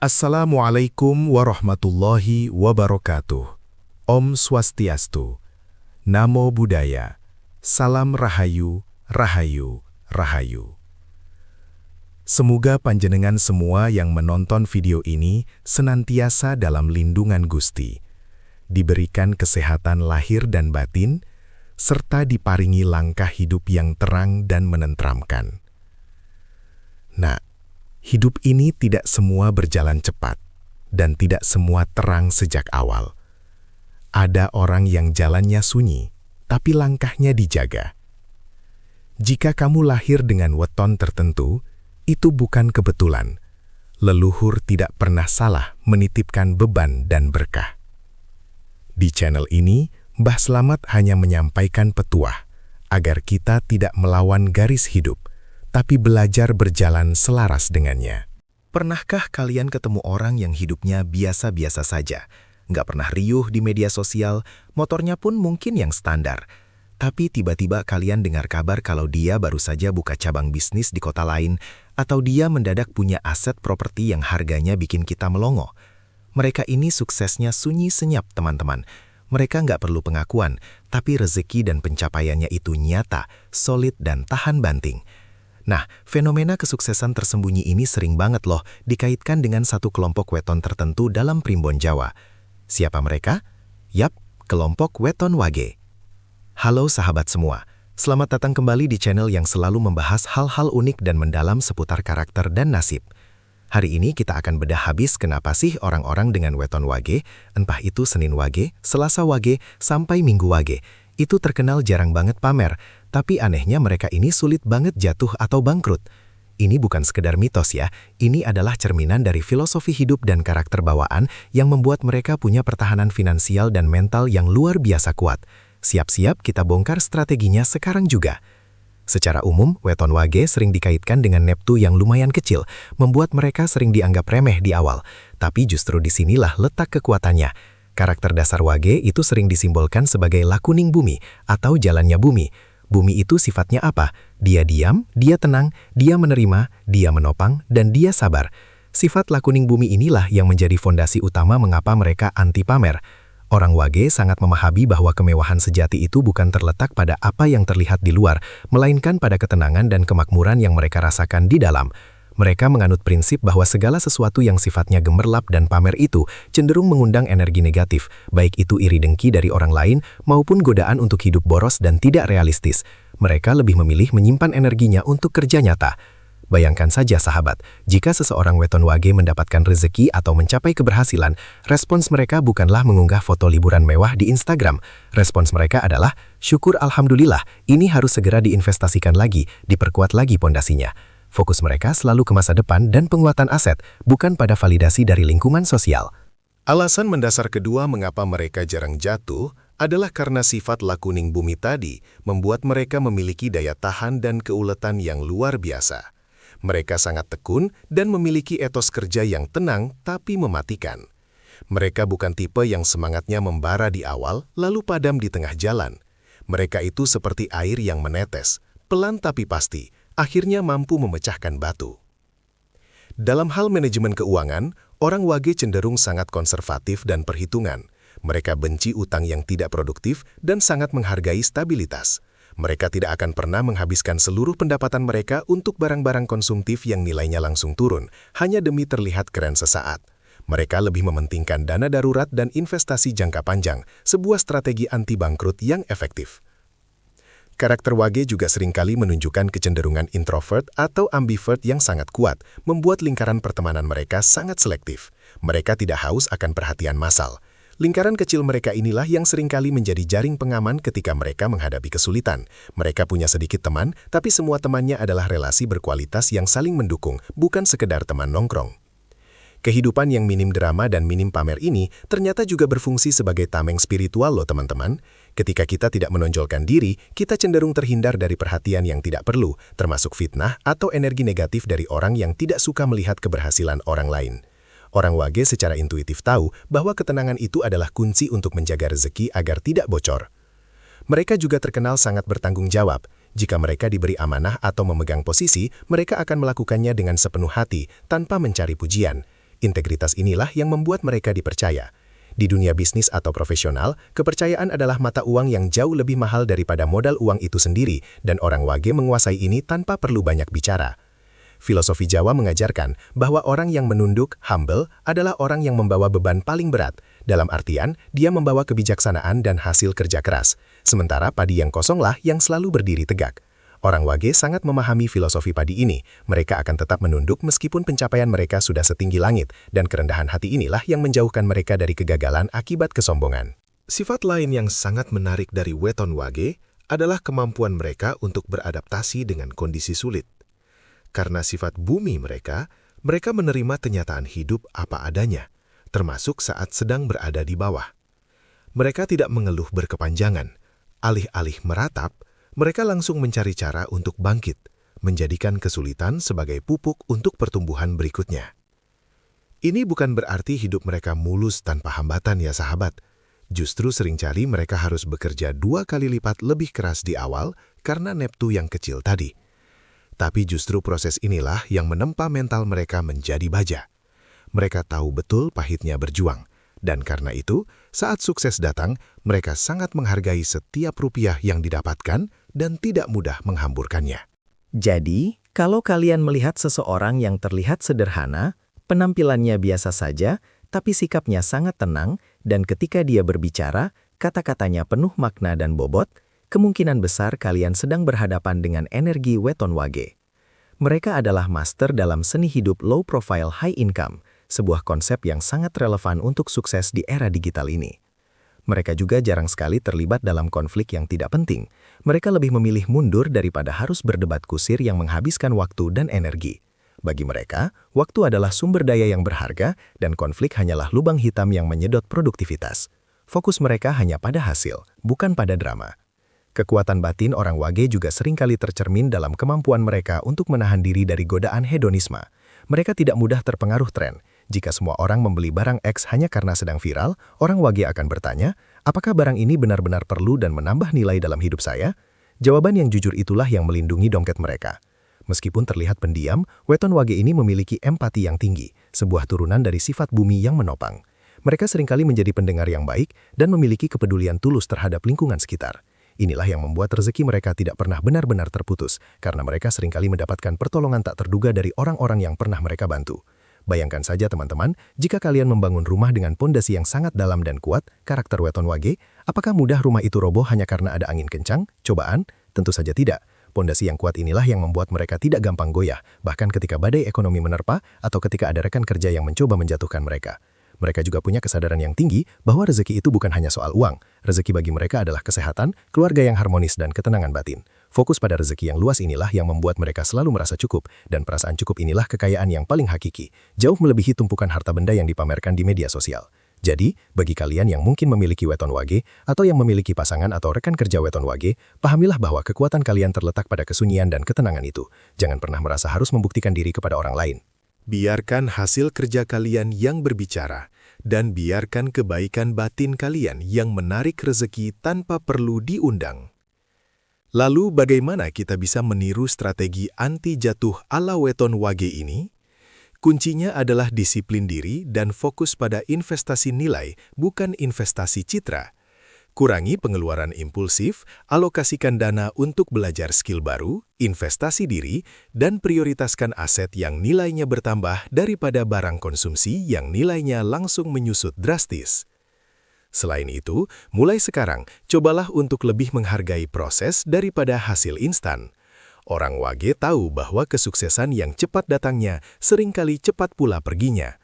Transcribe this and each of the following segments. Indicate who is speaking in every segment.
Speaker 1: Assalamualaikum warahmatullahi wabarakatuh. Om Swastiastu. Namo Buddhaya. Salam Rahayu, Rahayu, Rahayu. Semoga panjenengan semua yang menonton video ini senantiasa dalam lindungan Gusti, diberikan kesehatan lahir dan batin, serta diparingi langkah hidup yang terang dan menenteramkan. Nah, hidup ini tidak semua berjalan cepat, dan tidak semua terang sejak awal. Ada orang yang jalannya sunyi, tapi langkahnya dijaga. Jika kamu lahir dengan weton tertentu, itu bukan kebetulan. Leluhur tidak pernah salah menitipkan beban dan berkah. Di channel ini, Mbah Slamet hanya menyampaikan petuah, agar kita tidak melawan garis hidup, tapi belajar berjalan selaras dengannya. Pernahkah kalian ketemu orang yang hidupnya biasa-biasa saja? Nggak pernah riuh di media sosial, motornya pun mungkin yang standar. Tapi tiba-tiba kalian dengar kabar kalau dia baru saja buka cabang bisnis di kota lain, atau dia mendadak punya aset properti yang harganya bikin kita melongo. Mereka ini suksesnya sunyi senyap, teman-teman. Mereka nggak perlu pengakuan, tapi rezeki dan pencapaiannya itu nyata, solid dan tahan banting. Nah, fenomena kesuksesan tersembunyi ini sering banget loh dikaitkan dengan satu kelompok weton tertentu dalam primbon Jawa. Siapa mereka? Yap, kelompok weton wage. Halo sahabat semua, selamat datang kembali di channel yang selalu membahas hal-hal unik dan mendalam seputar karakter dan nasib. Hari ini kita akan bedah habis kenapa sih orang-orang dengan weton wage, entah itu Senin wage, Selasa wage, sampai Minggu wage, itu terkenal jarang banget pamer, tapi anehnya mereka ini sulit banget jatuh atau bangkrut. Ini bukan sekedar mitos ya, ini adalah cerminan dari filosofi hidup dan karakter bawaan yang membuat mereka punya pertahanan finansial dan mental yang luar biasa kuat. Siap-siap kita bongkar strateginya sekarang juga. Secara umum, weton wage sering dikaitkan dengan neptu yang lumayan kecil, membuat mereka sering dianggap remeh di awal. Tapi justru disinilah letak kekuatannya. Karakter dasar wage itu sering disimbolkan sebagai lakuning bumi atau jalannya bumi. Bumi itu sifatnya apa? Dia diam, dia tenang, dia menerima, dia menopang, dan dia sabar. Sifat lakuning bumi inilah yang menjadi fondasi utama mengapa mereka anti pamer. Orang wage sangat memahami bahwa kemewahan sejati itu bukan terletak pada apa yang terlihat di luar, melainkan pada ketenangan dan kemakmuran yang mereka rasakan di dalam. Mereka menganut prinsip bahwa segala sesuatu yang sifatnya gemerlap dan pamer itu cenderung mengundang energi negatif, baik itu iri dengki dari orang lain maupun godaan untuk hidup boros dan tidak realistis. Mereka lebih memilih menyimpan energinya untuk kerja nyata. Bayangkan saja sahabat, jika seseorang weton wage mendapatkan rezeki atau mencapai keberhasilan, respons mereka bukanlah mengunggah foto liburan mewah di Instagram. Respons mereka adalah, syukur alhamdulillah, ini harus segera diinvestasikan lagi, diperkuat lagi pondasinya. Fokus mereka selalu ke masa depan dan penguatan aset, bukan pada validasi dari lingkungan sosial. Alasan mendasar kedua mengapa mereka jarang jatuh adalah karena sifat lakuning bumi tadi membuat mereka memiliki daya tahan dan keuletan yang luar biasa. Mereka sangat tekun dan memiliki etos kerja yang tenang tapi mematikan. Mereka bukan tipe yang semangatnya membara di awal lalu padam di tengah jalan. Mereka itu seperti air yang menetes, pelan tapi pasti, akhirnya mampu memecahkan batu. Dalam hal manajemen keuangan, orang wage cenderung sangat konservatif dan perhitungan. Mereka benci utang yang tidak produktif dan sangat menghargai stabilitas. Mereka tidak akan pernah menghabiskan seluruh pendapatan mereka untuk barang-barang konsumtif yang nilainya langsung turun, hanya demi terlihat keren sesaat. Mereka lebih mementingkan dana darurat dan investasi jangka panjang, sebuah strategi anti bangkrut yang efektif. Karakter wage juga seringkali menunjukkan kecenderungan introvert atau ambivert yang sangat kuat, membuat lingkaran pertemanan mereka sangat selektif. Mereka tidak haus akan perhatian massal. Lingkaran kecil mereka inilah yang seringkali menjadi jaring pengaman ketika mereka menghadapi kesulitan. Mereka punya sedikit teman, tapi semua temannya adalah relasi berkualitas yang saling mendukung, bukan sekedar teman nongkrong. Kehidupan yang minim drama dan minim pamer ini ternyata juga berfungsi sebagai tameng spiritual loh teman-teman. Ketika kita tidak menonjolkan diri, kita cenderung terhindar dari perhatian yang tidak perlu, termasuk fitnah atau energi negatif dari orang yang tidak suka melihat keberhasilan orang lain. Orang wage secara intuitif tahu bahwa ketenangan itu adalah kunci untuk menjaga rezeki agar tidak bocor. Mereka juga terkenal sangat bertanggung jawab. Jika mereka diberi amanah atau memegang posisi, mereka akan melakukannya dengan sepenuh hati, tanpa mencari pujian. Integritas inilah yang membuat mereka dipercaya. Di dunia bisnis atau profesional, kepercayaan adalah mata uang yang jauh lebih mahal daripada modal uang itu sendiri, dan orang Wage menguasai ini tanpa perlu banyak bicara. Filosofi Jawa mengajarkan bahwa orang yang menunduk, humble, adalah orang yang membawa beban paling berat. Dalam artian, dia membawa kebijaksanaan dan hasil kerja keras. Sementara padi yang kosonglah yang selalu berdiri tegak. Orang Wage sangat memahami filosofi padi ini. Mereka akan tetap menunduk meskipun pencapaian mereka sudah setinggi langit, dan kerendahan hati inilah yang menjauhkan mereka dari kegagalan akibat kesombongan. Sifat lain yang sangat menarik dari weton Wage adalah kemampuan mereka untuk beradaptasi dengan kondisi sulit. Karena sifat bumi mereka menerima kenyataan hidup apa adanya, termasuk saat sedang berada di bawah. Mereka tidak mengeluh berkepanjangan. Alih-alih meratap, mereka langsung mencari cara untuk bangkit, menjadikan kesulitan sebagai pupuk untuk pertumbuhan berikutnya. Ini bukan berarti hidup mereka mulus tanpa hambatan ya sahabat. Justru seringkali mereka harus bekerja 2 kali lipat lebih keras di awal karena neptu yang kecil tadi. Tapi justru proses inilah yang menempa mental mereka menjadi baja. Mereka tahu betul pahitnya berjuang. Dan karena itu, saat sukses datang, mereka sangat menghargai setiap rupiah yang didapatkan dan tidak mudah menghamburkannya.
Speaker 2: Jadi, kalau kalian melihat seseorang yang terlihat sederhana, penampilannya biasa saja, tapi sikapnya sangat tenang, dan ketika dia berbicara, kata-katanya penuh makna dan bobot, kemungkinan besar kalian sedang berhadapan dengan energi weton Wage. Mereka adalah master dalam seni hidup low profile high income, sebuah konsep yang sangat relevan untuk sukses di era digital ini. Mereka juga jarang sekali terlibat dalam konflik yang tidak penting. Mereka lebih memilih mundur daripada harus berdebat kusir yang menghabiskan waktu dan energi. Bagi mereka, waktu adalah sumber daya yang berharga dan konflik hanyalah lubang hitam yang menyedot produktivitas. Fokus mereka hanya pada hasil, bukan pada drama. Kekuatan batin orang Wage juga seringkali tercermin dalam kemampuan mereka untuk menahan diri dari godaan hedonisme. Mereka tidak mudah terpengaruh tren. Jika semua orang membeli barang X hanya karena sedang viral, orang Wage akan bertanya, apakah barang ini benar-benar perlu dan menambah nilai dalam hidup saya? Jawaban yang jujur itulah yang melindungi dompet mereka. Meskipun terlihat pendiam, weton Wage ini memiliki empati yang tinggi, sebuah turunan dari sifat bumi yang menopang. Mereka seringkali menjadi pendengar yang baik dan memiliki kepedulian tulus terhadap lingkungan sekitar. Inilah yang membuat rezeki mereka tidak pernah benar-benar terputus, karena mereka seringkali mendapatkan pertolongan tak terduga dari orang-orang yang pernah mereka bantu. Bayangkan saja teman-teman, jika kalian membangun rumah dengan pondasi yang sangat dalam dan kuat, karakter weton Wage, apakah mudah rumah itu roboh hanya karena ada angin kencang, cobaan? Tentu saja tidak. Pondasi yang kuat inilah yang membuat mereka tidak gampang goyah, bahkan ketika badai ekonomi menerpa atau ketika ada rekan kerja yang mencoba menjatuhkan mereka. Mereka juga punya kesadaran yang tinggi bahwa rezeki itu bukan hanya soal uang. Rezeki bagi mereka adalah kesehatan, keluarga yang harmonis, dan ketenangan batin. Fokus pada rezeki yang luas inilah yang membuat mereka selalu merasa cukup, dan perasaan cukup inilah kekayaan yang paling hakiki, jauh melebihi tumpukan harta benda yang dipamerkan di media sosial. Jadi, bagi kalian yang mungkin memiliki weton Wage, atau yang memiliki pasangan atau rekan kerja weton Wage, pahamilah bahwa kekuatan kalian terletak pada kesunyian dan ketenangan itu. Jangan pernah merasa harus membuktikan diri kepada orang lain.
Speaker 1: Biarkan hasil kerja kalian yang berbicara, dan biarkan kebaikan batin kalian yang menarik rezeki tanpa perlu diundang. Lalu bagaimana kita bisa meniru strategi anti jatuh ala weton Wage ini? Kuncinya adalah disiplin diri dan fokus pada investasi nilai, bukan investasi citra. Kurangi pengeluaran impulsif, alokasikan dana untuk belajar skill baru, investasi diri, dan prioritaskan aset yang nilainya bertambah daripada barang konsumsi yang nilainya langsung menyusut drastis. Selain itu, mulai sekarang, cobalah untuk lebih menghargai proses daripada hasil instan. Orang Wage tahu bahwa kesuksesan yang cepat datangnya seringkali cepat pula perginya.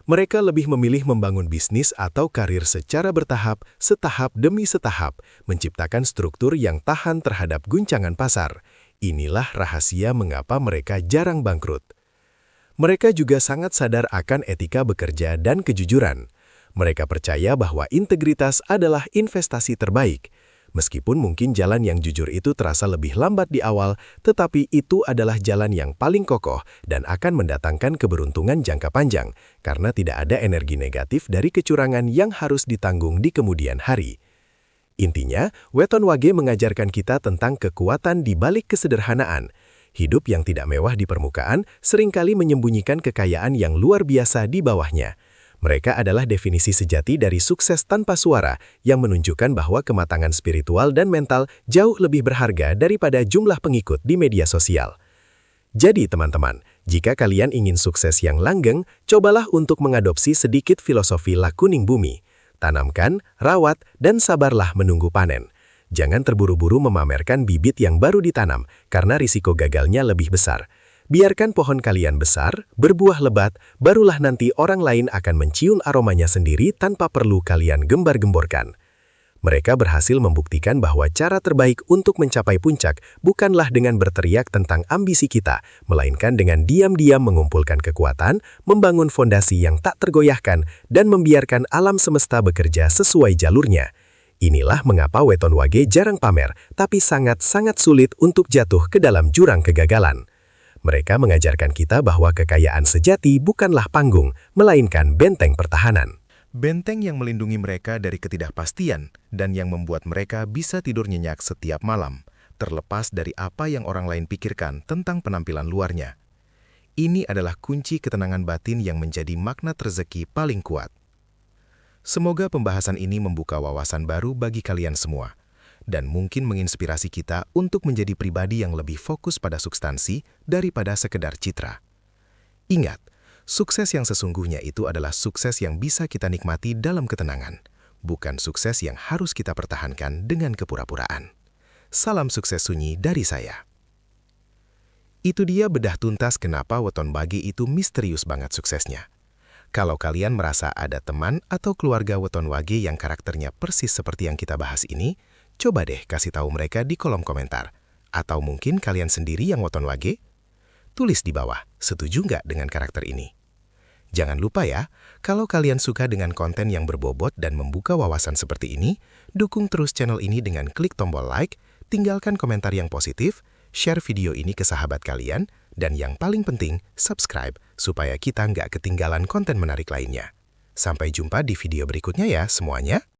Speaker 1: Mereka lebih memilih membangun bisnis atau karir secara bertahap, setahap demi setahap, menciptakan struktur yang tahan terhadap guncangan pasar. Inilah rahasia mengapa mereka jarang bangkrut. Mereka juga sangat sadar akan etika bekerja dan kejujuran. Mereka percaya bahwa integritas adalah investasi terbaik. Meskipun mungkin jalan yang jujur itu terasa lebih lambat di awal, tetapi itu adalah jalan yang paling kokoh dan akan mendatangkan keberuntungan jangka panjang, karena tidak ada energi negatif dari kecurangan yang harus ditanggung di kemudian hari. Intinya, weton Wage mengajarkan kita tentang kekuatan di balik kesederhanaan. Hidup yang tidak mewah di permukaan seringkali menyembunyikan kekayaan yang luar biasa di bawahnya. Mereka adalah definisi sejati dari sukses tanpa suara yang menunjukkan bahwa kematangan spiritual dan mental jauh lebih berharga daripada jumlah pengikut di media sosial. Jadi teman-teman, jika kalian ingin sukses yang langgeng, cobalah untuk mengadopsi sedikit filosofi lakuning bumi. Tanamkan, rawat, dan sabarlah menunggu panen. Jangan terburu-buru memamerkan bibit yang baru ditanam karena risiko gagalnya lebih besar. Biarkan pohon kalian besar, berbuah lebat, barulah nanti orang lain akan mencium aromanya sendiri tanpa perlu kalian gembar-gemborkan. Mereka berhasil membuktikan bahwa cara terbaik untuk mencapai puncak bukanlah dengan berteriak tentang ambisi kita, melainkan dengan diam-diam mengumpulkan kekuatan, membangun fondasi yang tak tergoyahkan, dan membiarkan alam semesta bekerja sesuai jalurnya. Inilah mengapa Weton Wage jarang pamer, tapi sangat-sangat sulit untuk jatuh ke dalam jurang kegagalan. Mereka mengajarkan kita bahwa kekayaan sejati bukanlah panggung, melainkan benteng pertahanan.
Speaker 3: Benteng yang melindungi mereka dari ketidakpastian dan yang membuat mereka bisa tidur nyenyak setiap malam, terlepas dari apa yang orang lain pikirkan tentang penampilan luarnya. Ini adalah kunci ketenangan batin yang menjadi magnet rezeki paling kuat. Semoga pembahasan ini membuka wawasan baru bagi kalian semua, dan mungkin menginspirasi kita untuk menjadi pribadi yang lebih fokus pada substansi daripada sekedar citra. Ingat, sukses yang sesungguhnya itu adalah sukses yang bisa kita nikmati dalam ketenangan, bukan sukses yang harus kita pertahankan dengan kepura-puraan. Salam sukses sunyi dari saya. Itu dia bedah tuntas kenapa Weton Wage itu misterius banget suksesnya. Kalau kalian merasa ada teman atau keluarga Weton Wage yang karakternya persis seperti yang kita bahas ini, coba deh kasih tahu mereka di kolom komentar. Atau mungkin kalian sendiri yang Weton Wage? Tulis di bawah, setuju nggak dengan karakter ini? Jangan lupa ya, kalau kalian suka dengan konten yang berbobot dan membuka wawasan seperti ini, dukung terus channel ini dengan klik tombol like, tinggalkan komentar yang positif, share video ini ke sahabat kalian, dan yang paling penting, subscribe supaya kita nggak ketinggalan konten menarik lainnya. Sampai jumpa di video berikutnya ya semuanya.